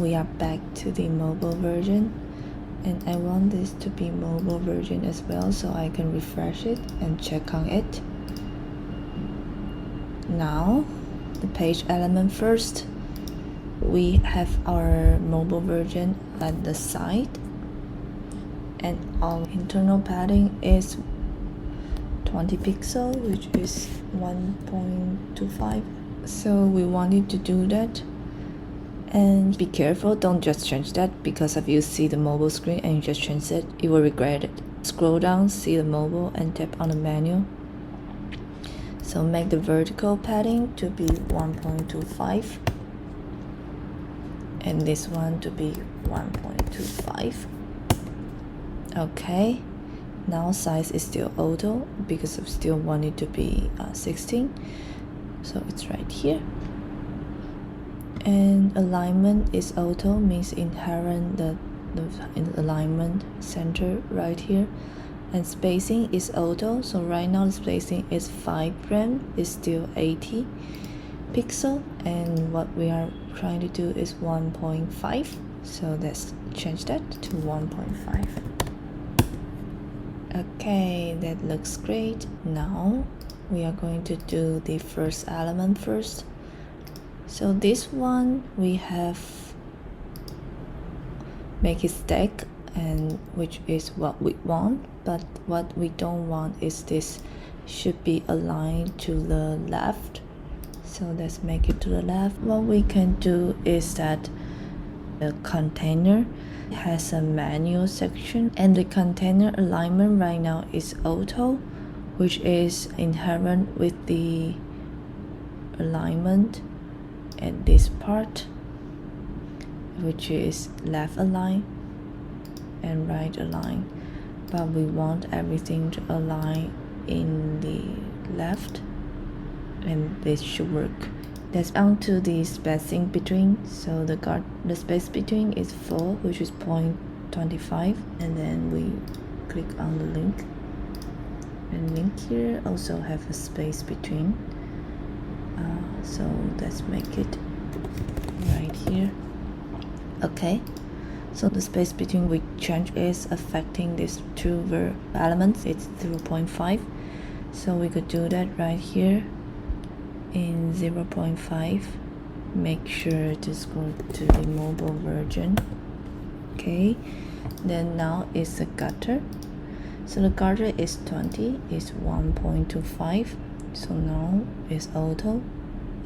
we are back to the mobile version, and I want this to be mobile version as well, so I can refresh it and check on it. Now the page element first, we have our mobile version at the side, and our internal padding is 20 pixel, which is 1.25. So we wanted to do that, and be careful, don't just change that, because if you see the mobile screen and you just change it, you will regret it. Scroll down, see the mobile, and tap on the menu. So make the vertical padding to be 1.25 and this one to be 1.25. Okay, now size is still auto because I still want it to be 16, so it's right here. And alignment is auto, means inherent the alignment center right here. And spacing is auto, so right now the spacing is 5 rem, is still 80 pixel, and what we are trying to do is 1.5, so let's change that to 1.5. Okay, that looks great. Now we are going to do the first element first. So this one we have make it stack, and which is what we want, but what we don't want is this should be aligned to the left. So let's make it to the left. What we can do is that the container has a manual section, and the container alignment right now is auto, which is inherent with the alignment at this part, which is left align and right align, but we want everything to align in the left, and this should work. That's down to the spacing between, so the space between is 4, which is 0.25, and then we click on the link, and link here also have a space between, so let's make it right here. Okay, so the space between we change is affecting these two elements, it's 0.5, so we could do that right here in 0.5. Make sure to scroll to the mobile version. Okay, then now is the gutter, so the gutter is 20, is 1.25, so now is auto,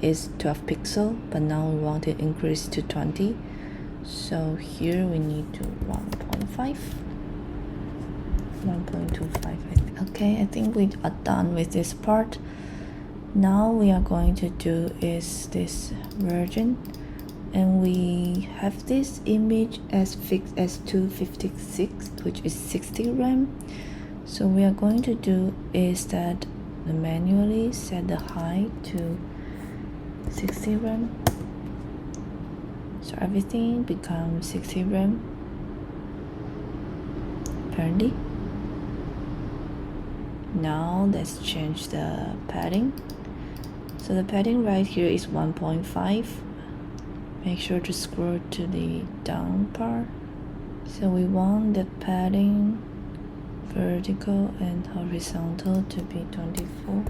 is 12 pixel, but now we want to increase to 20, so here we need to 1.5, 1.25. Okay, I think we are done with this part. Now we are going to do is this version, and we have this image as fixed as 256, which is 60 rem. So we are going to do is that manually set the height to 60 rem, so everything becomes 60 rem apparently. Now let's change the padding. So the padding right here is 1.5. Make sure to scroll to the down part. So we want the padding vertical and horizontal to be 24,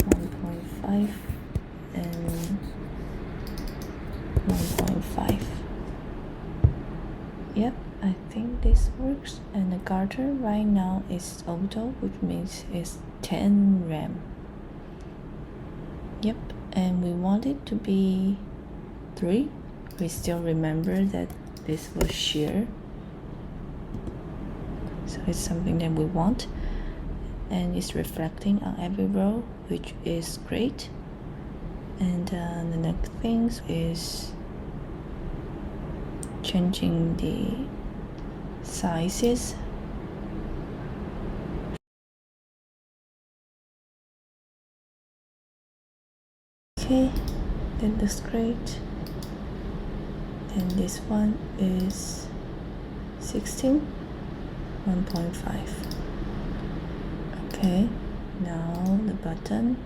1.5, and 1.5. Yep, I think this works. And the garter right now is auto, which means it's 10 rem. Yep, and we want it to be 3. We still remember that this was shear, so it's something that we want, and it's reflecting on every row, which is great. And the next thing is changing the sizes. Okay, that looks great. And this one is 16, 1.5. Okay, now the button.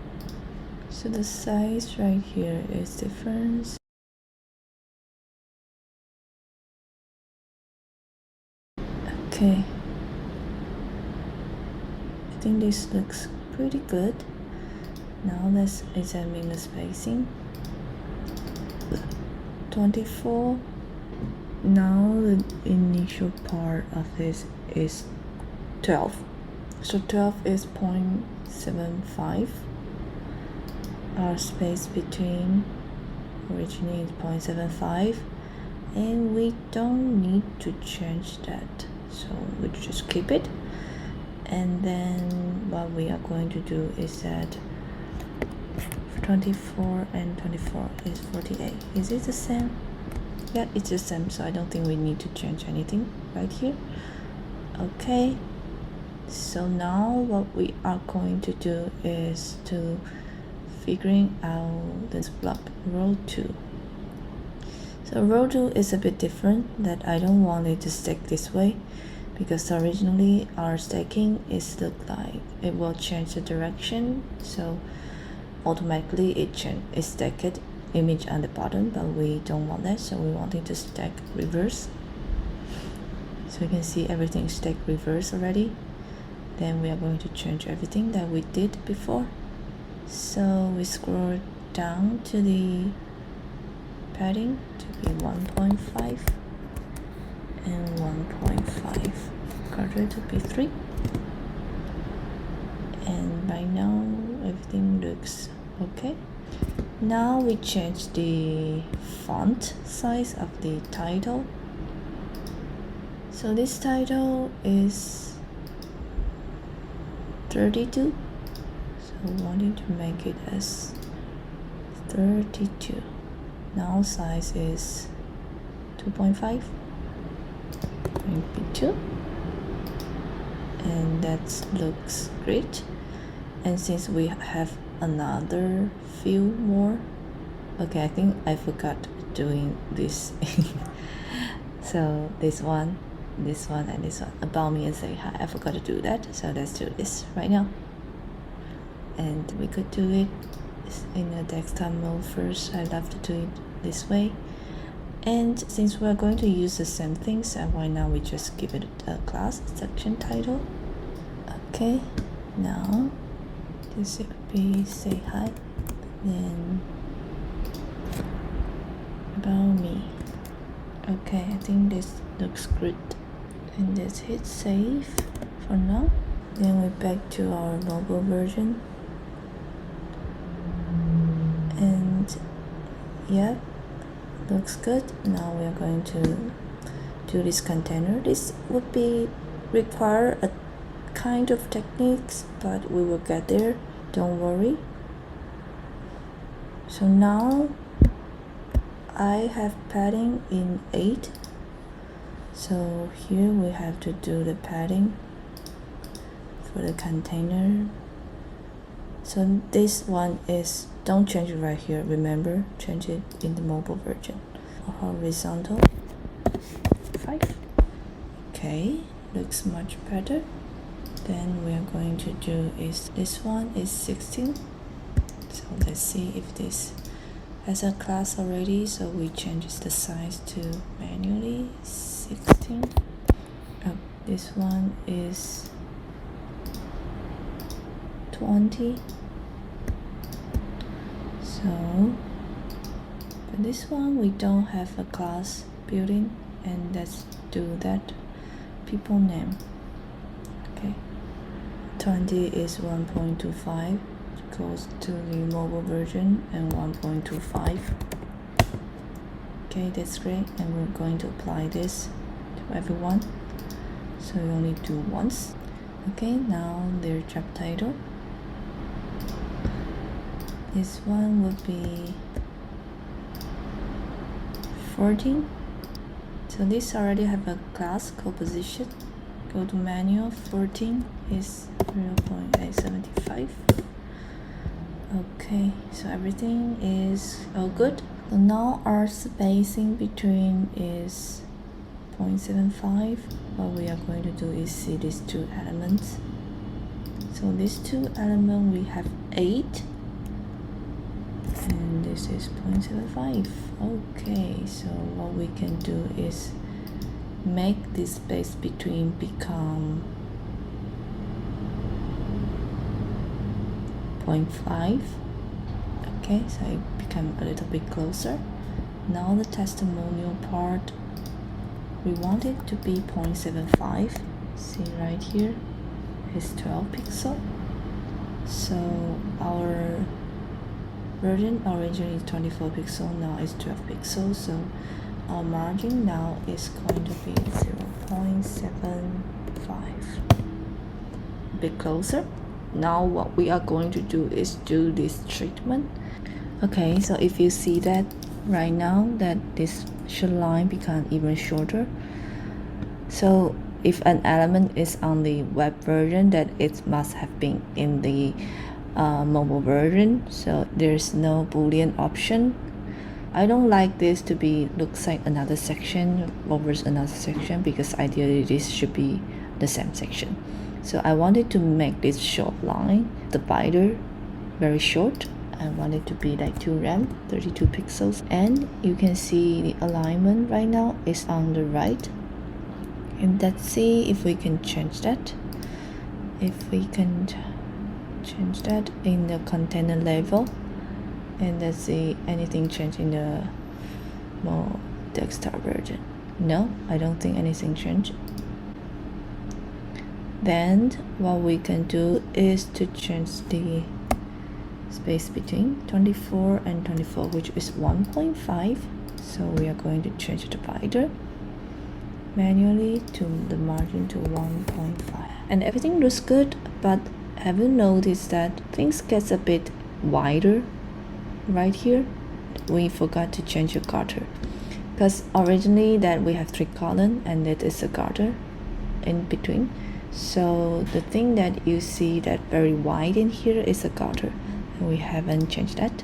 So the size right here is different. Okay, I think this looks pretty good. Now let's examine the spacing. 24. Now the initial part of this is 12. So 12 is 0.75. Our space between originally is 0.75, and we don't need to change that, so we just keep it. And then what we are going to do is that 24 and 24 is 48. Is it the same? Yeah, it's the same, so I don't think we need to change anything right here. Okay, so now what we are going to do is to figuring out this block, row 2. So row 2 is a bit different, that I don't want it to stack this way, because originally our stacking is look like it will change the direction, so automatically it stacked image on the bottom, but we don't want that, so we want it to stack reverse. So you can see everything stacked reverse already. Then we are going to change everything that we did before. So we scroll down to the padding to be 1.5 and 1.5, color to be 3. And by now everything looks okay. Now we change the font size of the title. So this title is 32, so we wanted to make it as 32. Now size is 2.5, going to be 2, and that looks great. And since we have another few more, okay, I think I forgot doing this. So this one, and this one, about me and say hi, I forgot to do that, so let's do this right now. And we could do it in a desktop mode first. I love to do it this way, and since we're going to use the same things, and why not we just give it a class section title. Okay, now this would be say hi, then about me. Okay, I think this looks good, and let's hit save for now. Then we're back to our mobile version, and yeah, looks good. Now we are going to do this container. This would be require a kind of techniques, but we will get there, don't worry. So now I have padding in 8, so here we have to do the padding for the container. So this one is, don't change it right here, remember, change it in the mobile version. Horizontal 5. Okay, looks much better. Then we are going to do is, this one is 16, so let's see if this has a class already, so we change the size to manually 16. Oh, this one is 20. So but this one we don't have a class built-in, and let's do that. People name. Okay, 20 is 1.25, goes to the mobile version, and 1.25. Okay, that's great, and we're going to apply this to everyone, so we only do once. Okay, now their job title. This one would be 14. So this already have a class composition. Go to manual, 14 is 0.875. Okay, so everything is all good. So now our spacing between is 0.75. What we are going to do is see these two elements. So these two elements we have 8, and this is 0.75. Okay, so what we can do is make this space between become 0.5. Okay, so it become a little bit closer. Now the testimonial part, we want it to be 0.75. See right here is 12 pixel. So our version originally is 24 pixel, now it's 12 pixels. So our margin now is going to be 0.75. A bit closer. Now what we are going to do is do this treatment. Okay, so if you see that right now that this line become even shorter. So if an element is on the web version, that it must have been in the mobile version, so there's no Boolean option. I don't like this to be looks like another section over another section, because ideally this should be the same section. So I wanted to make this short line divider very short. I want it to be like 2 rem, 32 pixels, and you can see the alignment right now is on the right. And let's see if we can change that. If we can change that in the container level, and let's see anything change in the more desktop version. No, I don't think anything changed. Then what we can do is to change the space between 24 and 24, which is 1.5. So we are going to change the divider manually to the margin to 1.5, and everything looks good. But have you noticed that things gets a bit wider right here? We forgot to change the garter, because originally that we have 3 columns and it is a garter in between. So the thing that you see that very wide in here is a garter, and we haven't changed that.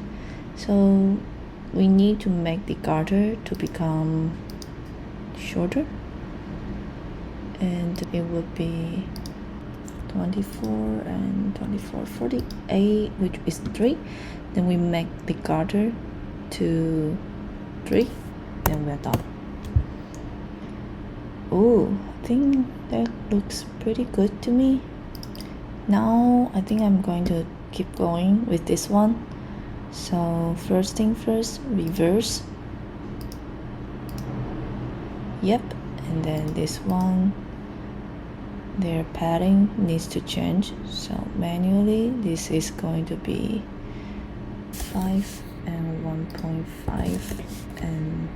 So we need to make the garter to become shorter, and it would be 24 and 24, 48, which is 3. Then we make the garter to 3, then we're done. Oh, I think that looks pretty good to me. Now I think I'm going to keep going with this one. So first thing first, reverse. Yep, and then this one, their padding needs to change. So manually this is going to be 5 and 1.5 and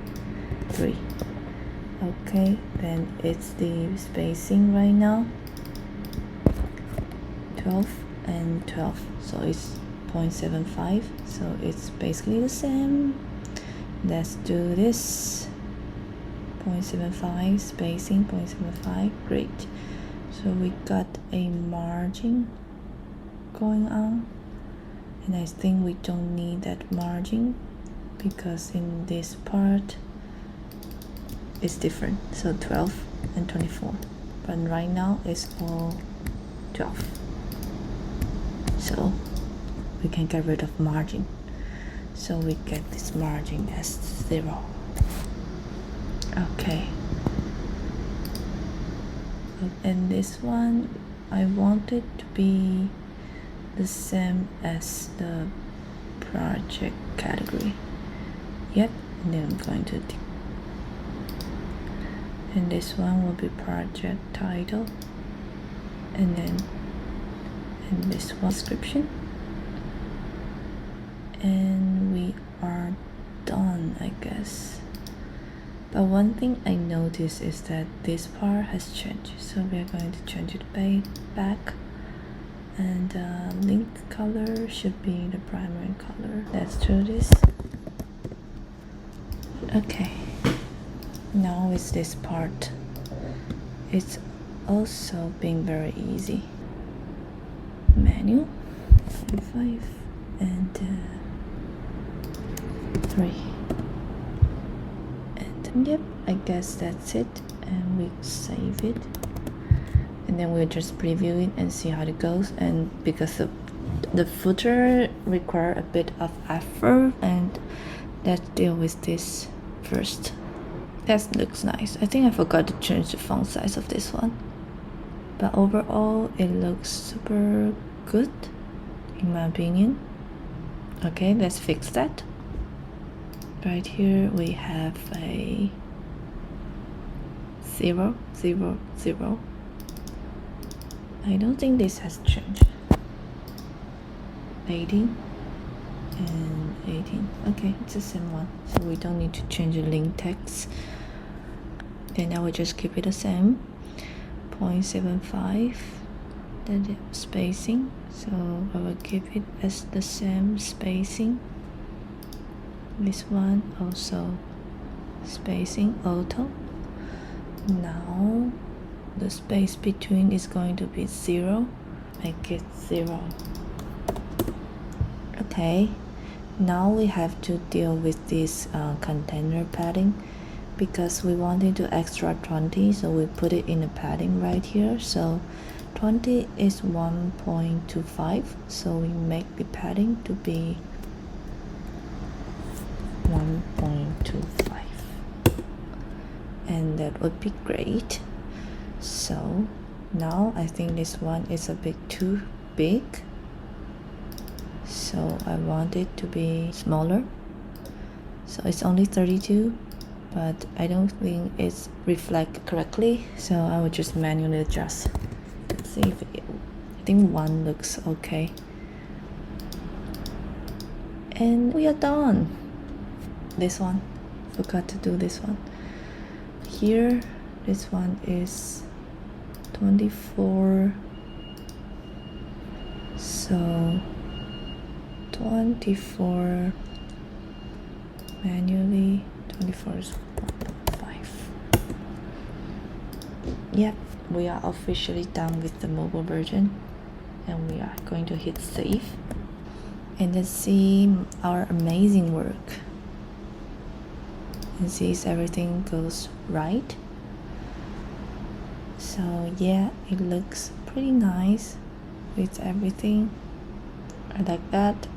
3. Okay, then it's the spacing right now 12 and 12, so it's 0.75, so it's basically the same. Let's do this. 0.75 spacing, 0.75. Great. So we got a margin going on, and I think we don't need that margin because in this part it's different. So 12 and 24, but right now it's all 12, so we can get rid of margin. So we get this margin as 0. Okay, and this one I want it to be the same as the project category. Yep, and then I'm going to and this one will be project title, and then this one description, and we are done, I guess. But one thing I noticed is that this part has changed, so we are going to change it back, and link color should be the primary color. Let's do this. Okay, now it's this part. It's also being very easy. Menu 5 and 3. Yep, I guess that's it, and we save it, and then we'll just preview it and see how it goes. And because the footer require a bit of effort, and let's deal with this first. That looks nice. I think I forgot to change the font size of this one, but overall it looks super good in my opinion. Okay, let's fix that. Right here we have a 0, 0, 0. I don't think this has changed. 18 and 18. Okay, it's the same one, so we don't need to change the link text. Then I will just keep it the same. 0.75, the spacing, so I will keep it as the same spacing. This one also spacing auto. Now the space between is going to be 0. Make it 0. Okay, now we have to deal with this container padding, because we wanted to extra 20, so we put it in the padding right here. So 20 is 1.25, so we make the padding to be 1.25, and that would be great. So now I think this one is a bit too big, so I want it to be smaller. So it's only 32, but I don't think it's reflect correctly, so I will just manually adjust. Let's see if I think 1 looks okay, and we are done. This one, forgot to do this one here. This one is 24, so 24 manually, 24 is 1.5. Yep, we are officially done with the mobile version, and we are going to hit save, and let's see our amazing work, and see if everything goes right. So yeah, it looks pretty nice with everything. I like that.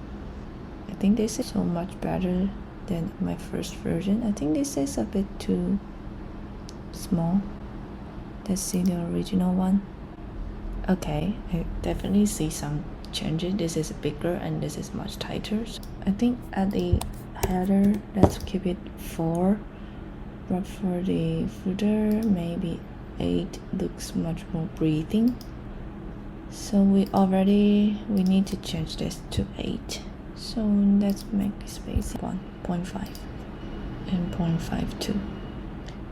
I think this is so much better than my first version. I think this is a bit too small. Let's see the original one. Okay, I definitely see some changes. This is bigger and this is much tighter. I think at the header, let's keep it 4, but for the footer, maybe 8 looks much more breathing. So we need to change this to 8. So let's make the space 1.5 and 0.52.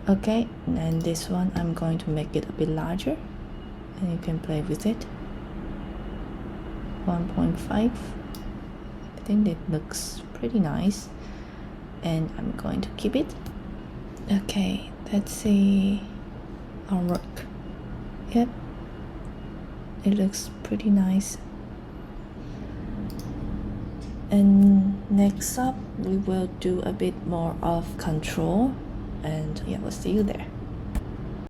Okay, and this one I'm going to make it a bit larger, and you can play with it. 1.5. I think it looks pretty nice, and I'm going to keep it. Okay, let's see our work. Yep, it looks pretty nice. And next up we will do a bit more of control, and yeah, we'll see you there.